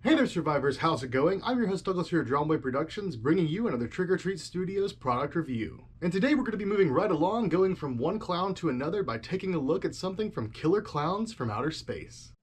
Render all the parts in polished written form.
Hey there, survivors, how's it going? I'm your host Douglas here at Drawn Boy Productions, bringing you another Trick or Treat Studios product review. And today we're going to be moving right along, going from one clown to another by taking a look at something from Killer Klowns from Outer Space.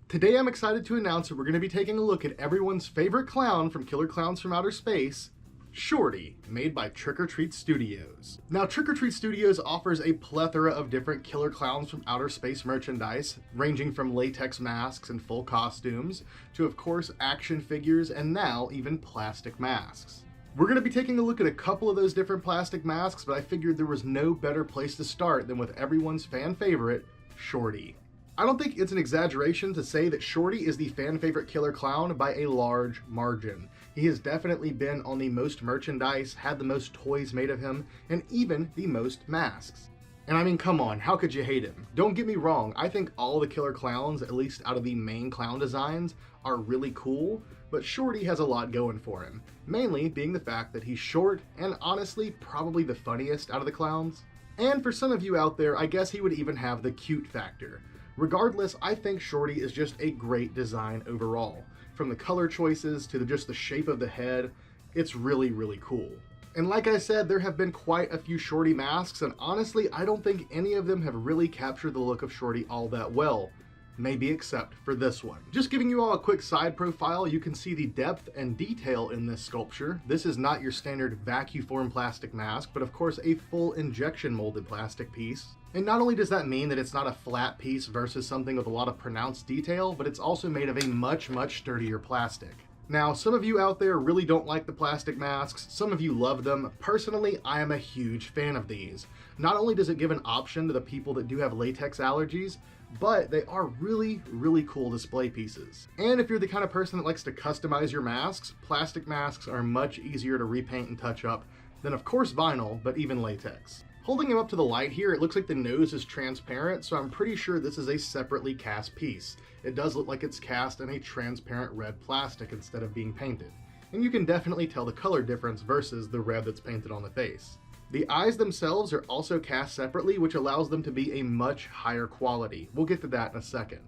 Today I'm excited to announce that we're going to be taking a look at everyone's favorite clown from Killer Klowns from Outer Space, Shorty, made by Trick or Treat Studios. Now, Trick or Treat Studios offers a plethora of different Killer Klowns from Outer Space merchandise, ranging from latex masks and full costumes, to of course action figures, and now even plastic masks. We're going to be taking a look at a couple of those different plastic masks, but I figured there was no better place to start than with everyone's fan favorite, Shorty. I don't think it's an exaggeration to say that Shorty is the fan favorite Killer Clown by a large margin. He has definitely been on the most merchandise, had the most toys made of him, and even the most masks. And I mean, come on, how could you hate him? Don't get me wrong, I think all the Killer Clowns, at least out of the main clown designs, are really cool, but Shorty has a lot going for him. Mainly being the fact that he's short and honestly probably the funniest out of the clowns. And for some of you out there, I guess he would even have the cute factor. Regardless, I think Shorty is just a great design overall. From the color choices to just the shape of the head, it's really, really cool. And like I said, there have been quite a few Shorty masks, and honestly, I don't think any of them have really captured the look of Shorty all that well. Maybe except for this one. Just giving you all a quick side profile, you can see the depth and detail in this sculpture. This is not your standard vacuum plastic mask, but of course a full injection molded plastic piece. And not only does that mean that it's not a flat piece versus something with a lot of pronounced detail, but it's also made of a much sturdier plastic. Now, some of you out there really don't like the plastic masks, some of you love them. Personally, I am a huge fan of these. Not only does it give an option to the people that do have latex allergies, but they are really cool display pieces. And if you're the kind of person that likes to customize your masks, plastic masks are much easier to repaint and touch up than of course vinyl, but even latex. Holding him up to the light here, it looks like the nose is transparent, so I'm pretty sure this is a separately cast piece. It does look like it's cast in a transparent red plastic instead of being painted. And you can definitely tell the color difference versus the red that's painted on the face. The eyes themselves are also cast separately, which allows them to be a much higher quality. We'll get to that in a second.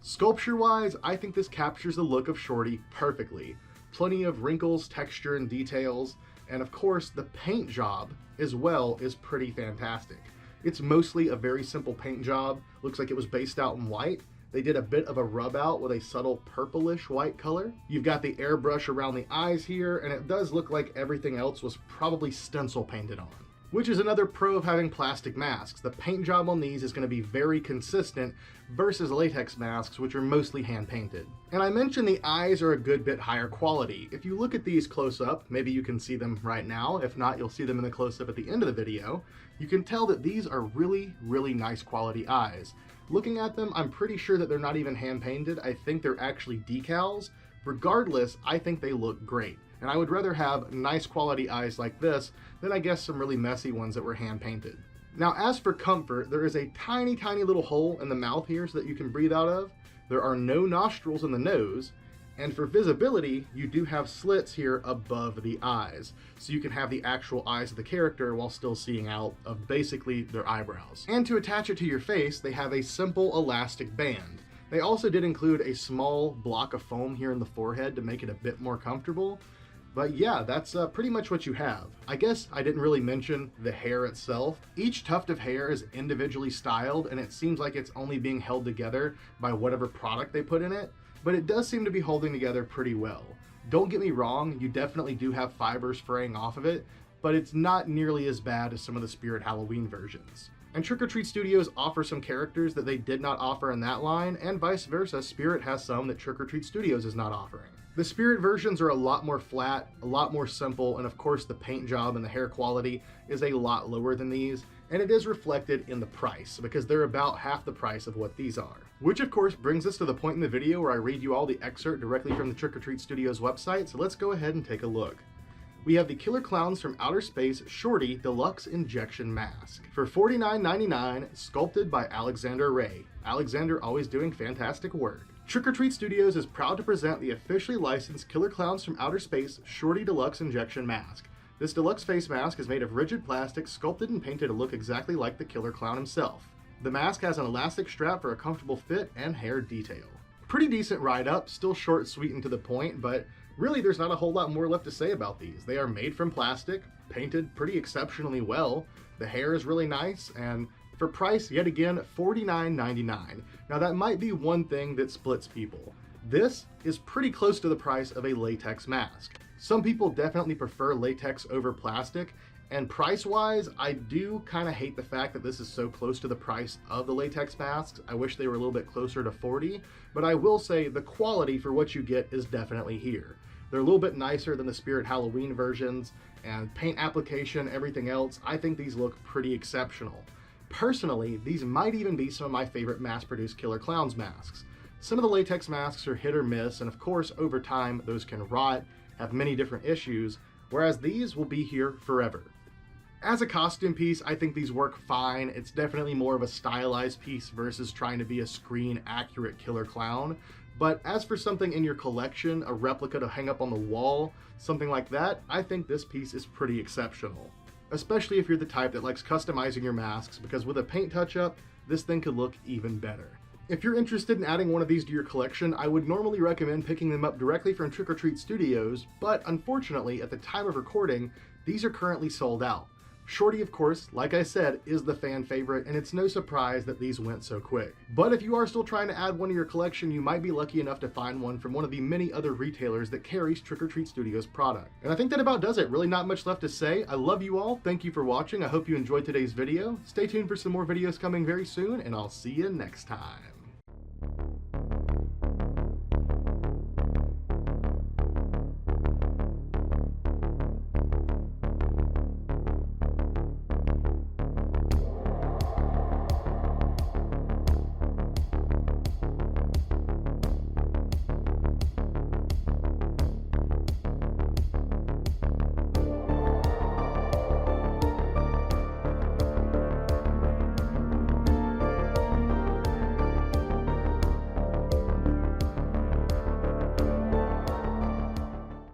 Sculpture-wise, I think this captures the look of Shorty perfectly. Plenty of wrinkles, texture, and details, and of course, the paint job as well is pretty fantastic. It's mostly a very simple paint job. Looks like it was based out in white. They did a bit of a rub out with a subtle purplish white color. You've got the airbrush around the eyes here, and it does look like everything else was probably stencil painted on. Which is another pro of having plastic masks. The paint job on these is going to be very consistent versus latex masks, which are mostly hand painted. And I mentioned the eyes are a good bit higher quality. If you look at these close up, maybe you can see them right now. If not, you'll see them in the close up at the end of the video. You can tell that these are really nice quality eyes. Looking at them, I'm pretty sure that they're not even hand painted. I think they're actually decals. Regardless, I think they look great. And I would rather have nice quality eyes like this than I guess some really messy ones that were hand painted. Now, as for comfort, there is a tiny little hole in the mouth here so that you can breathe out of. There are no nostrils in the nose. And for visibility, you do have slits here above the eyes. So you can have the actual eyes of the character while still seeing out of basically their eyebrows. And to attach it to your face, they have a simple elastic band. They also did include a small block of foam here in the forehead to make it a bit more comfortable. But yeah, that's pretty much what you have. I guess I didn't really mention the hair itself. Each tuft of hair is individually styled, and it seems like it's only being held together by whatever product they put in it, but it does seem to be holding together pretty well. Don't get me wrong, you definitely do have fibers fraying off of it, but it's not nearly as bad as some of the Spirit Halloween versions. And Trick or Treat Studios offer some characters that they did not offer in that line, and vice versa, Spirit has some that Trick or Treat Studios is not offering. The Spirit versions are a lot more flat, a lot more simple, and of course the paint job and the hair quality is a lot lower than these, and it is reflected in the price, because they're about half the price of what these are. Which of course brings us to the point in the video where I read you all the excerpt directly from the Trick or Treat Studios website, so let's go ahead and take a look. We have the Killer Klowns from Outer Space Shorty Deluxe Injection Mask for $49.99, sculpted by Alexander Ray. Alexander always doing fantastic work. Trick or Treat Studios is proud to present the officially licensed Killer Klowns from Outer Space Shorty Deluxe Injection Mask. This deluxe face mask is made of rigid plastic, sculpted and painted to look exactly like the Killer Klown himself. The mask has an elastic strap for a comfortable fit and hair detail. Pretty decent ride-up, still short, sweet, and to the point, but really there's not a whole lot more left to say about these. They are made from plastic, painted pretty exceptionally well, the hair is really nice, and for price, yet again, $49.99. Now that might be one thing that splits people. This is pretty close to the price of a latex mask. Some people definitely prefer latex over plastic, and price-wise, I do kind of hate the fact that this is so close to the price of the latex masks. I wish they were a little bit closer to $40, but I will say the quality for what you get is definitely here. They're a little bit nicer than the Spirit Halloween versions, and paint application, everything else, I think these look pretty exceptional. Personally, these might even be some of my favorite mass-produced Killer Klowns masks. Some of the latex masks are hit or miss, and of course, over time, those can rot, have many different issues, whereas these will be here forever. As a costume piece, I think these work fine. It's definitely more of a stylized piece versus trying to be a screen-accurate Killer Klown. But as for something in your collection, a replica to hang up on the wall, something like that, I think this piece is pretty exceptional. Especially if you're the type that likes customizing your masks, because with a paint touch-up, this thing could look even better. If you're interested in adding one of these to your collection, I would normally recommend picking them up directly from Trick or Treat Studios, but unfortunately, at the time of recording, these are currently sold out. Shorty, of course, like I said, is the fan favorite, and it's no surprise that these went so quick. But if you are still trying to add one to your collection, you might be lucky enough to find one from one of the many other retailers that carries Trick or Treat Studios product. And I think that about does it. Really not much left to say. I love you all. Thank you for watching. I hope you enjoyed today's video. Stay tuned for some more videos coming very soon, and I'll see you next time.